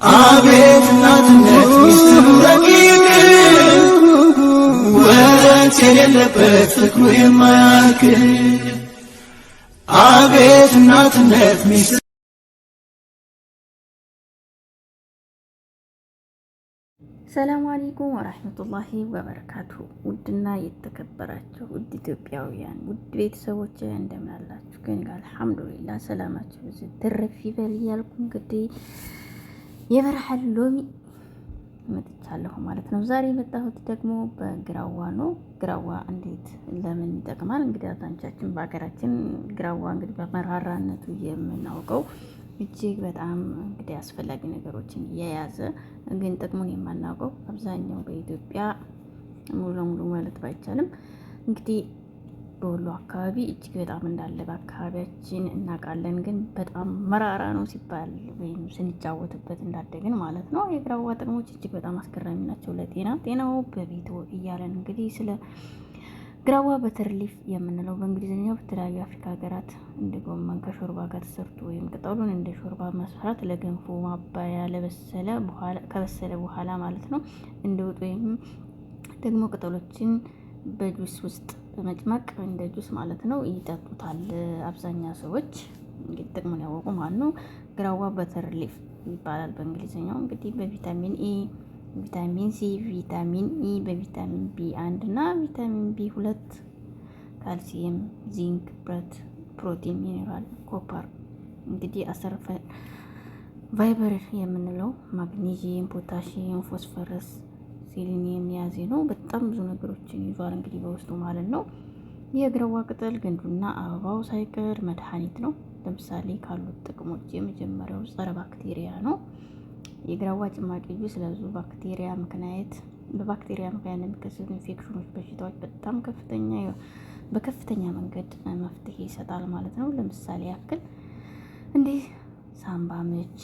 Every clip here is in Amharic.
አቤት እናትነት ሚስጥሩ ረቂቅ ወረት የሌለበት ፍቅሩ የማያልቅ አቤት እናትነት ሚስጥሩ። ሰላም አለይኩም ወራህመቱላሂ ወበረካቱ። ውድና የተከበራችሁ ውድ ኢትዮጵያውያን ውድ ቤተሰቦች እንደምን አላችሁ? ከኔ ጋር አልሐምዱሊላህ ሰላማችሁ ብዙ ትርፍ ይበል እያልኩ እንግዲህ የበረሃል ሎሚ መጥቻለሁ ማለት ነው። ዛሬ የመጣሁት ደግሞ በግራዋ ነው። ግራዋ እንዴት ለምን ይጠቅማል? እንግዲህ አብዛኞቻችን በሀገራችን ግራዋ እንግዲህ በመራራነቱ የምናውቀው እጅግ በጣም እንግዲህ አስፈላጊ ነገሮችን የያዘ ግን ጥቅሙን የማናውቀው አብዛኛው በኢትዮጵያ ሙሉ ለሙሉ ማለት ባይቻልም እንግዲህ በወሎ አካባቢ እጅግ በጣም እንዳለ በአካባቢያችን እናውቃለን። ግን በጣም መራራ ነው ሲባል ወይም ስንጫወትበት እንዳደግን ማለት ነው። የግራዋ ጥቅሞች እጅግ በጣም አስገራሚ ናቸው ጤናው በቤቶ እያለን እንግዲህ ስለ ግራዋ በተርሊፍ የምንለው በእንግሊዝኛው በተለያዩ አፍሪካ ሀገራት እንደ ጎመን ከሾርባ ጋር ተሰርቶ ወይም ቅጠሉን እንደ ሾርባ መስራት ለገንፎ ማባያ ከበሰለ በኋላ ማለት ነው እንደ ወጥ ወይም ደግሞ ቅጠሎችን በጁስ ውስጥ በመጭመቅ እንደ ጁስ ማለት ነው ይጠጡታል አብዛኛው ሰዎች። እንግዲህ ጥቅሙን ያወቁ ማለት ነው። ግራዋ በተርሊፍ ይባላል በእንግሊዝኛው። እንግዲህ በቪታሚን ኤ፣ ቪታሚን ሲ፣ ቪታሚን ኢ፣ በቪታሚን ቢ1 እና ቪታሚን ቢ2፣ ካልሲየም፣ ዚንክ፣ ብረት፣ ፕሮቲን፣ ሚኔራል፣ ኮፐር እንግዲህ ቫይበር የምንለው ማግኔዚየም፣ ፖታሺየም፣ ፎስፈረስ፣ ሴሊኒየም የያዘ ነው። በጣም ብዙ ነገሮችን ይዟል እንግዲህ በውስጡ ማለት ነው። የግራዋ ቅጠል ግንዱና አበባው ሳይቀር መድኃኒት ነው። ለምሳሌ ካሉት ጥቅሞች የመጀመሪያው ጸረ ባክቴሪያ ነው። የግራዋ ጭማቂ ጁስ ለብዙ በባክቴሪያ ምክንያት የሚከሰቱ ኢንፌክሽኖች፣ በሽታዎች በጣም በከፍተኛ መንገድ መፍትሄ ይሰጣል ማለት ነው። ለምሳሌ ያክል እንዲህ ሳምባ ምች፣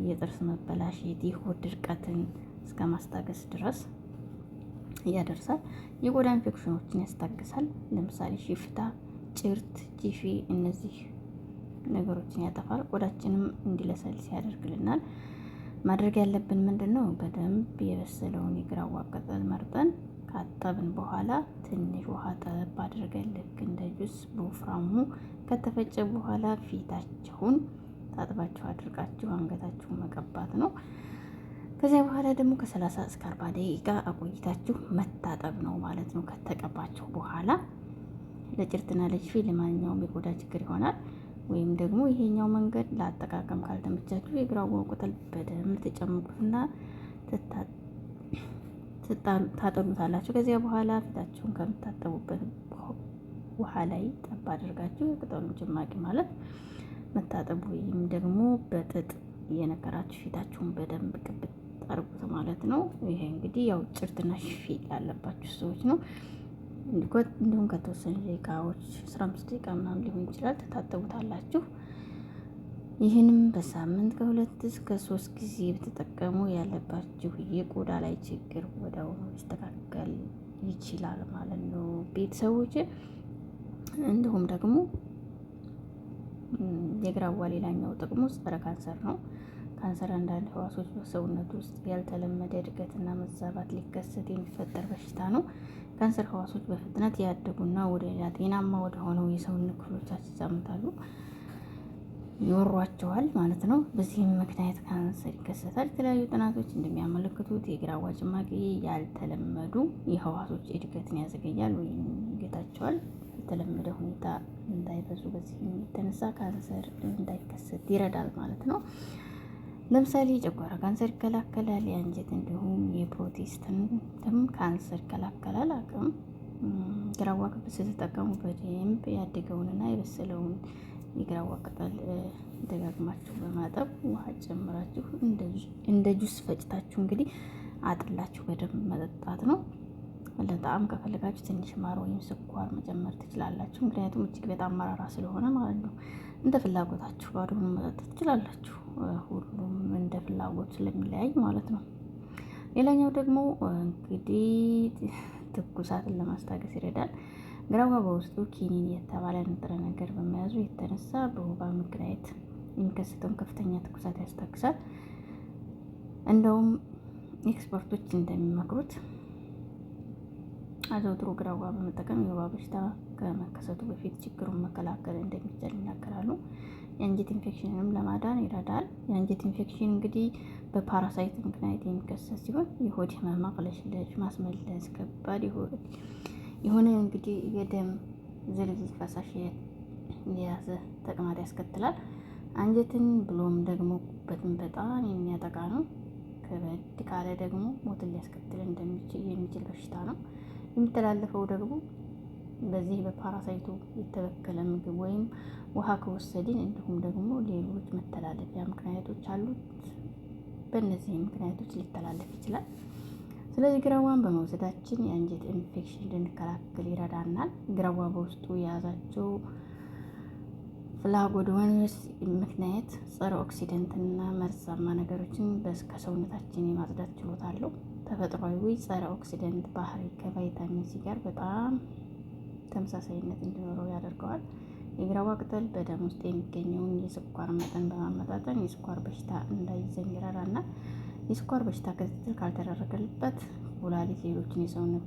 የጥርስ መበላሸት፣ የሆድ ድርቀትን እስከ ማስታገስ ድረስ ያደርሳል። የቆዳ ኢንፌክሽኖችን ያስታግሳል። ለምሳሌ ሽፍታ፣ ጭርት፣ ጂፊ እነዚህ ነገሮችን ያጠፋል። ቆዳችንም እንዲለሰልስ ያደርግልናል። ማድረግ ያለብን ምንድን ነው? በደንብ የበሰለውን የግራዋ ቅጠል መርጠን ካጠብን በኋላ ትንሽ ውሃ ጠብ አድርገን ልክ እንደ ጁስ በወፍራሙ ከተፈጨ በኋላ ፊታችሁን ታጥባችሁ አድርጋችሁ አንገታችሁን መቀባት ነው። ከዚያ በኋላ ደግሞ ከ30 እስከ 40 ደቂቃ አቆይታችሁ መታጠብ ነው ማለት ነው። ከተቀባችሁ በኋላ ለጭርትና ለጅፊ ለማንኛውም የቆዳ ችግር ይሆናል። ወይም ደግሞ ይሄኛው መንገድ ለአጠቃቀም ካልተመቻችሁ የግራዋው ቅጠል በደንብ ተጨምቁትና ታጠሉታላችሁ። ከዚያ በኋላ ፊታችሁን ከምታጠቡበት ውሃ ላይ ጠብ አድርጋችሁ የቅጠሉን ጭማቂ ማለት መታጠብ ወይም ደግሞ በጥጥ እየነከራችሁ ፊታችሁን በደንብ ቅብት አርጉት ማለት ነው። ይሄ እንግዲህ ያው ጭርትና ሽፊ ያለባችሁ ሰዎች ነው። እንዲሁም ከተወሰኑ ደቂቃዎች 15 ደቂቃ ምናምን ሊሆን ይችላል ተታጠቡታላችሁ። ይህንም በሳምንት ከ2 እስከ 3 ጊዜ ብትጠቀሙ ያለባችሁ የቆዳ ላይ ችግር ወዲያውኑ ሊስተካከል ይችላል ማለት ነው ቤተሰቦች። እንዲሁም ደግሞ የግራዋ ሌላኛው ጥቅሙ ጸረ ካንሰር ነው። ካንሰር አንዳንድ ህዋሶች በሰውነት ውስጥ ያልተለመደ እድገትና መዛባት ሊከሰት የሚፈጠር በሽታ ነው። ካንሰር ህዋሶች በፍጥነት ያደጉና ወደ ሌላ ጤናማ ወደ ሆነው የሰውነት ክፍሎቻችን ይዛመታሉ፣ ይወሯቸዋል ማለት ነው። በዚህም ምክንያት ካንሰር ይከሰታል። የተለያዩ ጥናቶች እንደሚያመለክቱት የግራዋ ጭማቂ ያልተለመዱ የህዋሶች እድገትን ያዘገያል ወይም ይገታቸዋል። የተለመደ ሁኔታ እንዳይበዙ በዚህም የተነሳ ካንሰር እንዳይከሰት ይረዳል ማለት ነው። ለምሳሌ የጨጓራ ካንሰር ይከላከላል። የአንጀት እንዲሁም የፕሮቴስትም ካንሰር ይከላከላል። አቅም ግራዋ ቅጠል ስትጠቀሙ በደንብ ያደገውንና የበሰለውን የግራዋ ቅጠል ደጋግማችሁ በማጠብ ውሃ ጨምራችሁ እንደ ጁስ ፈጭታችሁ እንግዲህ አጥላችሁ በደንብ መጠጣት ነው። ለጣዕም ከፈለጋችሁ ትንሽ ማር ወይም ስኳር መጨመር ትችላላችሁ። ምክንያቱም እጅግ በጣም መራራ ስለሆነ ማለት ነው። እንደ ፍላጎታችሁ ባዶውን መጠጣት ትችላላችሁ። ሁሉም እንደ ፍላጎት ስለሚለያይ ማለት ነው። ሌላኛው ደግሞ እንግዲህ ትኩሳትን ለማስታገስ ይረዳል። ግራዋ በውስጡ ኪኒን የተባለ ንጥረ ነገር በመያዙ የተነሳ በወባ ምክንያት የሚከሰተውን ከፍተኛ ትኩሳት ያስታግሳል። እንደውም ኤክስፐርቶች እንደሚመክሩት አዘውትሮ ግራዋ በመጠቀም የወባ በሽታ ከመከሰቱ በፊት ችግሩን መከላከል እንደሚቻል ይናገራሉ። የአንጀት ኢንፌክሽንንም ለማዳን ይረዳል። የአንጀት ኢንፌክሽን እንግዲህ በፓራሳይት ምክንያት የሚከሰት ሲሆን የሆድ ህመም፣ ማቅለሽለሽ፣ ማስመለስ፣ ከባድ የሆነ እንግዲህ የደም ዝልዝል ፈሳሽ የያዘ ተቅማጥ ያስከትላል። አንጀትን ብሎም ደግሞ ጉበትን በጣም የሚያጠቃ ነው። ከበድ ካለ ደግሞ ሞትን ሊያስከትል የሚችል በሽታ ነው። የሚተላለፈው ደግሞ በዚህ በፓራሳይቱ የተበከለ ምግብ ወይም ውሃ ከወሰድን እንዲሁም ደግሞ ሌሎች መተላለፊያ ምክንያቶች አሉት። በእነዚህ ምክንያቶች ሊተላለፍ ይችላል። ስለዚህ ግራዋን በመውሰዳችን የአንጀት ኢንፌክሽን እንድንከላከል ይረዳናል። ግራዋ በውስጡ የያዛቸው ፍላቮኖይድስ ምክንያት ጸረ ኦክሲደንት እና መርዛማ ነገሮችን ከሰውነታችን የማጽዳት ችሎታ አለው። ተፈጥሯዊ ጸረ ኦክሲደንት ባህሪ ከቫይታሚን ሲ ጋር በጣም ተመሳሳይነት እንዲኖረው ያደርገዋል። የግራዋ ቅጠል በደም ውስጥ የሚገኘውን የስኳር መጠን በማመጣጠን የስኳር በሽታ እንዳይዘን ይረዳናል። የስኳር በሽታ ክትትል ካልተደረገበት ኩላሊት፣ ሌሎችን የሰውነት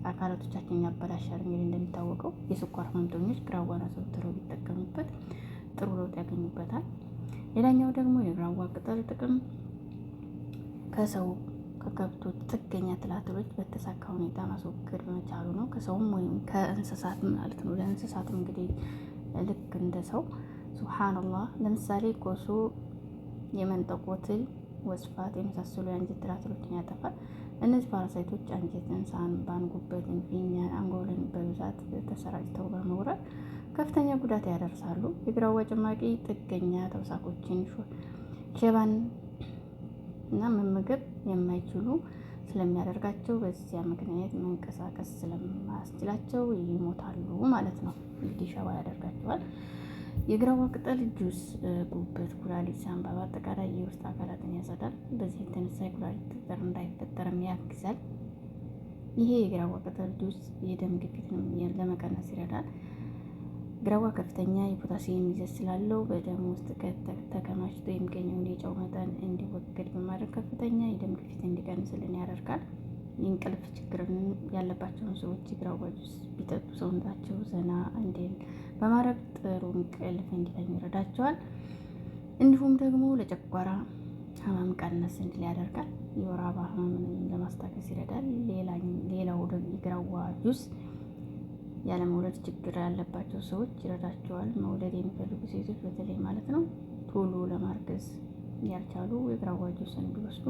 አካላቶቻችንን ያበላሻል። እንግዲህ እንደሚታወቀው የስኳር ህመምተኞች ግራዋን አዘውትረው ቢጠቀሙበት ጥሩ ለውጥ ያገኙበታል። ሌላኛው ደግሞ የግራዋ ቅጠል ጥቅም ከሰው ከከብቶች ጥገኛ ትላትሎች በተሳካ ሁኔታ ማስወገድ በመቻሉ ነው። ከሰውም ወይም ከእንስሳት ማለት ነው። ለእንስሳትም እንግዲህ ልክ እንደ ሰው ሱብሃንአላህ። ለምሳሌ ኮሶ፣ የመንጠቆ ትል፣ ወስፋት የመሳሰሉ የአንጀት ትላትሎችን ያጠፋል። እነዚህ ፓራሳይቶች አንጀትን፣ ሳንባን፣ ጉበትን፣ ፊኛን፣ አንጎልን በብዛት ተሰራጭተው በመውረር ከፍተኛ ጉዳት ያደርሳሉ። የግራዋ ጭማቂ ጥገኛ ተውሳኮችን፣ ሸባን እና መመገብ የማይችሉ ስለሚያደርጋቸው በዚያ ምክንያት መንቀሳቀስ ስለማያስችላቸው ይሞታሉ ማለት ነው። እንግዲህ ሸባ ያደርጋቸዋል። የግራዋ ቅጠል ጁስ ጉበት፣ ኩላሊት፣ ሳንባ በአጠቃላይ የውስጥ አካላትን ያጸዳል። በዚህ የተነሳ የኩላሊት ጠጠር እንዳይፈጠርም ያግዛል። ይሄ የግራዋ ቅጠል ጁስ የደም ግፊትን ለመቀነስ ይረዳል። ግራዋ ከፍተኛ የፖታሲየም ይዘት ስላለው በደም ውስጥ ተከማችቶ የሚገኘውን የጨው መጠን እንዲወገድ በማድረግ ከፍተኛ የደም ግፊት እንዲቀንስልን ያደርጋል። የእንቅልፍ ችግርን ያለባቸውን ሰዎች የግራዋ ጁስ ቢጠጡ ሰውነታቸው ዘና እንዲል በማድረግ ጥሩ እንቅልፍ እንዲተኙ ይረዳቸዋል። እንዲሁም ደግሞ ለጨጓራ ህመም ቀነስ እንዲል ያደርጋል። የወር አበባ ህመምን ለማስታገስ ይረዳል። ሌላው የግራዋ ጁስ ያለመውለድ ችግር ያለባቸው ሰዎች ይረዳቸዋል። መውለድ የሚፈልጉ ሴቶች በተለይ ማለት ነው ቶሎ ለማርገዝ ያልቻሉ የግራዋ ጁስን ቢወስዱ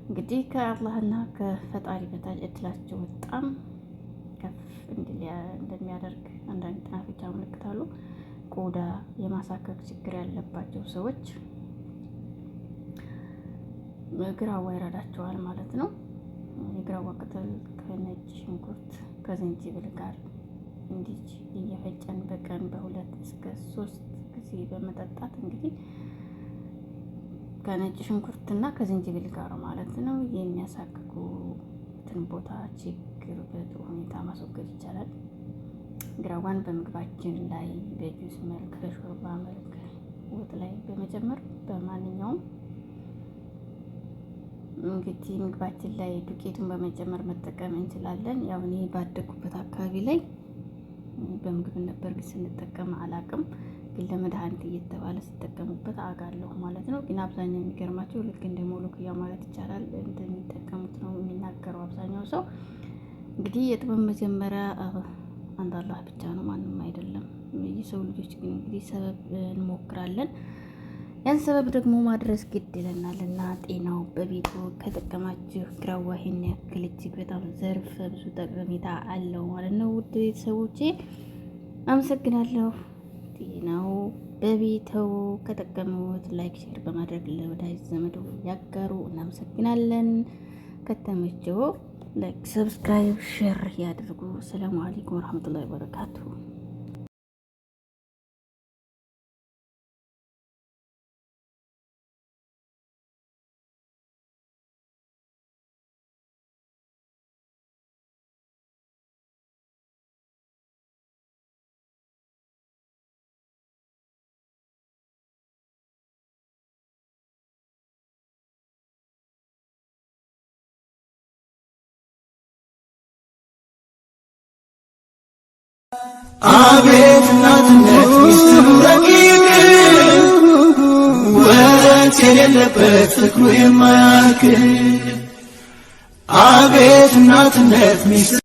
እንግዲህ ከአላህና ከፈጣሪ በታች እድላቸው በጣም ከፍ እንደሚያደርግ አንዳንድ ጥናቶች ያመለክታሉ። ቆዳ የማሳከክ ችግር ያለባቸው ሰዎች ግራዋ ይረዳቸዋል ማለት ነው። የግራዋ ቅጠል ከነጭ ሽንኩርት ከዝንጅብል ጋር እንዲህ እየፈጨን በቀን 2 እስከ 3 ጊዜ በመጠጣት እንግዲህ ከነጭ ሽንኩርትና ከዝንጅብል ጋር ማለት ነው የሚያሳክኩትን ቦታ ችግር በጥሩ ሁኔታ ማስወገድ ይቻላል። ግራዋን በምግባችን ላይ በጁስ መልክ፣ በሾርባ መልክ፣ ወጥ ላይ በመጨመር በማንኛውም እንግዲህ ምግባችን ላይ ዱቄቱን በመጨመር መጠቀም እንችላለን። ያው እኔ ባደኩበት አካባቢ ላይ በምግብ ነበር ግን ስንጠቀም አላቅም፣ ግን ለመድኃኒት እየተባለ ሲጠቀሙበት አውቃለሁ ማለት ነው። ግን አብዛኛው የሚገርማቸው ልክ እንደ ሞሎክያ ማለት ይቻላል እንደሚጠቀሙት ነው የሚናገረው አብዛኛው ሰው። እንግዲህ የጥበብ መጀመሪያ አንድ አላህ ብቻ ነው፣ ማንም አይደለም። የሰው ልጆች ግን እንግዲህ ሰበብ እንሞክራለን። ያን ሰበብ ደግሞ ማድረስ ግድ ይለናል እና ጤናው በቤቱ ከጠቀማችሁ ግራዋ ይሄን ያክል እጅግ በጣም ዘርፈ ብዙ ጠቀሜታ አለው ማለት ነው። ውድ ቤተሰቦቼ አመሰግናለሁ። ጤናው በቤተው ከጠቀሙት ላይክ፣ ሼር በማድረግ ለወዳጅ ዘመዶ ያጋሩ። እናመሰግናለን። ከተመቸው ላይክ፣ ሰብስክራይብ፣ ሼር ያድርጉ። ሰላም አለይኩም ወራህመቱላሂ ወበረካቱሁ። ሮማንስ የሌለበት ፍቅሩ የማያልቅ አቤት እናትነት ሚስጥር